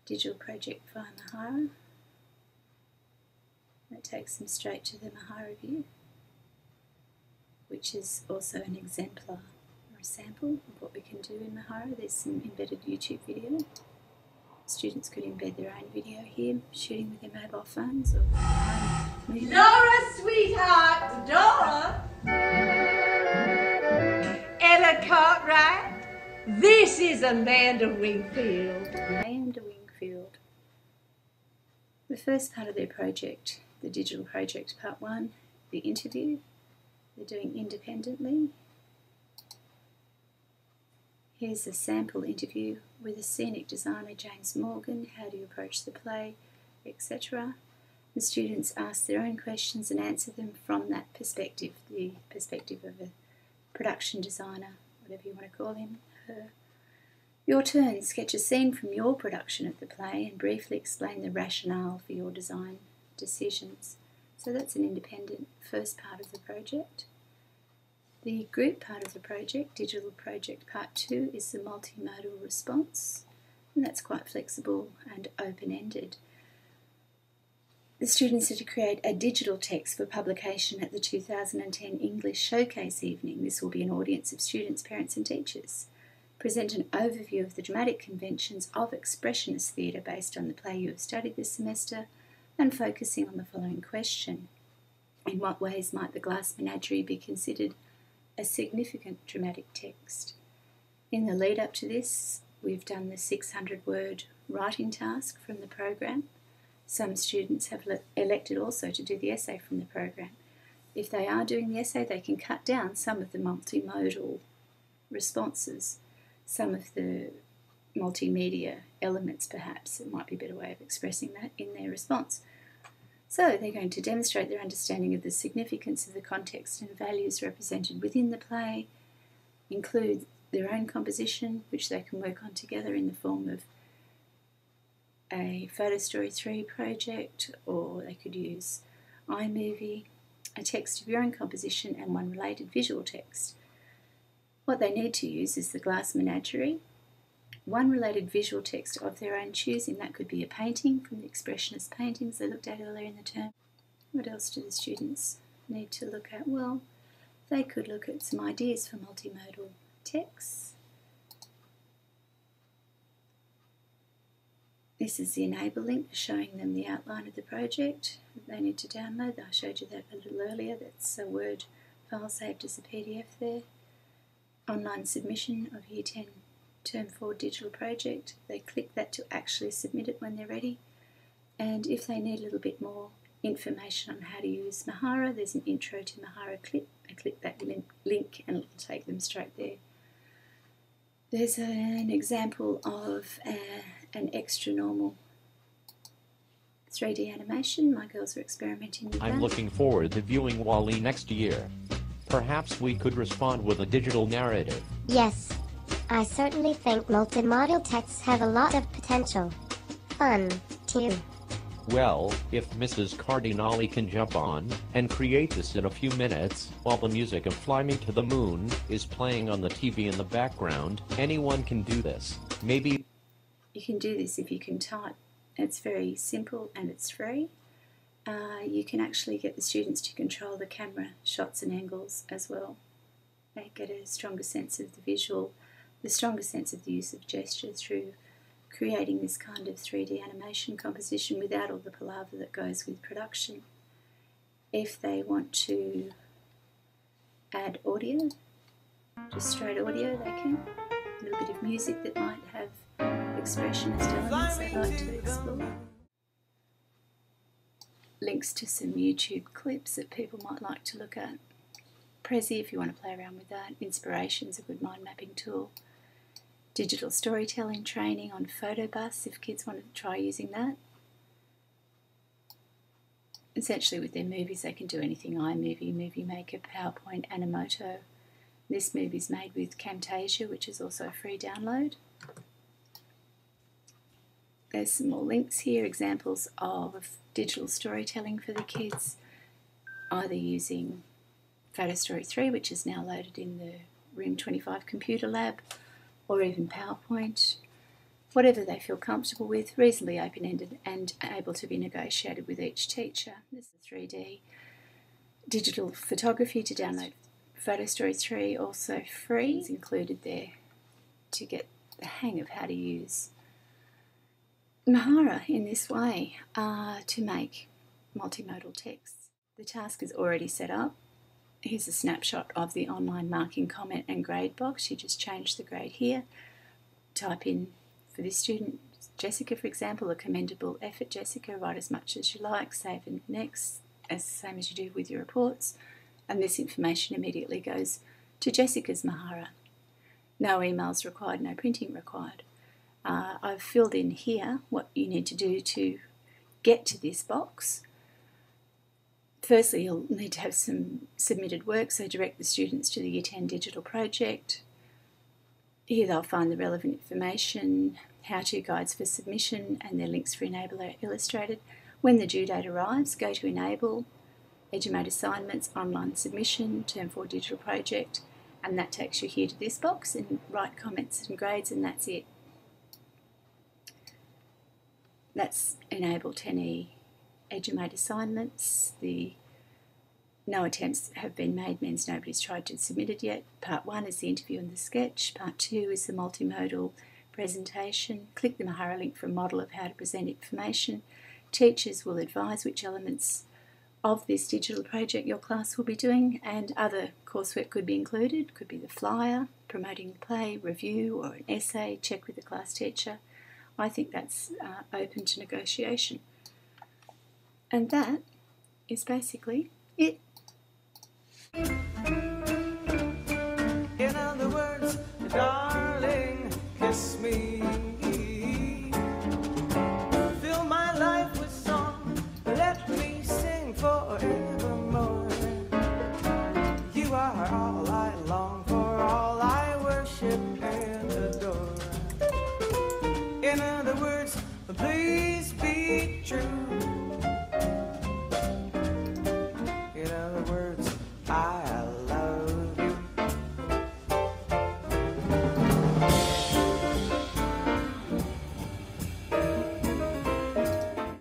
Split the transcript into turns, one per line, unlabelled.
digital project via Mahara. That takes them straight to the Mahara view, which is also an exemplar or a sample of what we can do in Mahara. There's some embedded YouTube video. Students could embed their own video here, shooting with their mobile phones or
Dora, sweetheart, Dora. Ella Cartwright. This is Amanda Wingfield.
Amanda Wingfield. The first part of their project, the digital project part 1, the interview, they're doing independently. Here's a sample interview with a scenic designer, James Morgan. How do you approach the play, etc. The students ask their own questions and answer them from that perspective, the perspective of a production designer, whatever you want to call him, her. Your turn, sketch a scene from your production of the play and briefly explain the rationale for your design decisions. So that's an independent first part of the project. The group part of the project, digital project part 2, is the multimodal response, and that's quite flexible and open-ended. The students are to create a digital text for publication at the 2010 English Showcase evening. This will be an audience of students, parents and teachers. Present an overview of the dramatic conventions of expressionist theatre based on the play you have studied this semester, and focusing on the following question. In what ways might the Glass Menagerie be considered a significant dramatic text? In the lead up to this, we've done the 600-word writing task from the program. Some students have elected also to do the essay from the program. If they are doing the essay, they can cut down some of the multimodal responses, some of the multimedia elements perhaps. It might be a better way of expressing that in their response. So they're going to demonstrate their understanding of the significance of the context and values represented within the play, include their own composition, which they can work on together in the form of a Photo Story 3 project, or they could use iMovie, a text of your own composition and one related visual text. What they need to use is the Glass Menagerie, one related visual text of their own choosing. That could be a painting from the expressionist paintings they looked at earlier in the term. What else do the students need to look at? Well, they could look at some ideas for multimodal texts. This is the enable link showing them the outline of the project that they need to download. I showed you that a little earlier. That's a Word file saved as a PDF there. Online submission of Year 10 Term 4 digital project. They click that to actually submit it when they're ready. And if they need a little bit more information on how to use Mahara, there's an intro to Mahara clip. They click that link and it'll take them straight there. There's an example of an extra normal 3D animation. My girls are experimenting with that.
I'm looking forward to viewing Wall-E next year. Perhaps we could respond with a digital narrative.
Yes. I certainly think multimodal texts have a lot of potential. Fun, too.
Well, if Mrs. Cardinale can jump on and create this in a few minutes, while the music of Fly Me to the Moon is playing on the TV in the background, anyone can do this. Maybe
you can do this if you can type. It's very simple and it's free. You can actually get the students to control the camera shots and angles as well. They get a stronger sense of the visual, the stronger sense of the use of gesture through creating this kind of 3D animation composition without all the palaver that goes with production. If they want to add audio, just straight audio, they can. A little bit of music that might have expressionist elements they'd like to explore. Links to some YouTube clips that people might like to look at. Prezi, if you want to play around with that. Inspiration's a good mind mapping tool. Digital storytelling training on Photobus if kids want to try using that. Essentially with their movies they can do anything: iMovie, Movie Maker, PowerPoint, Animoto. This movie's made with Camtasia, which is also a free download. There's some more links here, examples of digital storytelling for the kids, either using Photo Story 3, which is now loaded in the Room 25 computer lab, or even PowerPoint. whatever they feel comfortable with, reasonably open-ended and able to be negotiated with each teacher. This is 3D digital photography to download. Photo Story 3 also free. It's included there to get the hang of how to use Mahara in this way to make multimodal texts. The task is already set up. Here's a snapshot of the online marking, comment and grade box. You just change the grade here. Type in, for this student, Jessica, for example, a commendable effort, Jessica, write as much as you like, save and next, as the same as you do with your reports. And this information immediately goes to Jessica's Mahara. No emails required, no printing required. I've filled in here what you need to do to get to this box. Firstly, you'll need to have some submitted work, so direct the students to the Year 10 digital project. Here they'll find the relevant information, how-to guides for submission and their links for Enable are illustrated. When the due date arrives, go to Enable, Educate Assignments, Online Submission, Term 4 Digital Project, and that takes you here to this box and write comments and grades, and that's it. That's Enable 10E Educate Assignments. No attempts have been made, means nobody's tried to submit it yet. Part 1 is the interview and the sketch. Part 2 is the multimodal presentation. Click the Mahara link for a model of how to present information. Teachers will advise which elements of this digital project your class will be doing, and other coursework could be included. Could be the flyer, promoting the play, review or an essay, check with the class teacher. I think that's open to negotiation. And that is basically it.
In other words, darling, kiss me. Fill my life with song, let me sing forevermore. You are all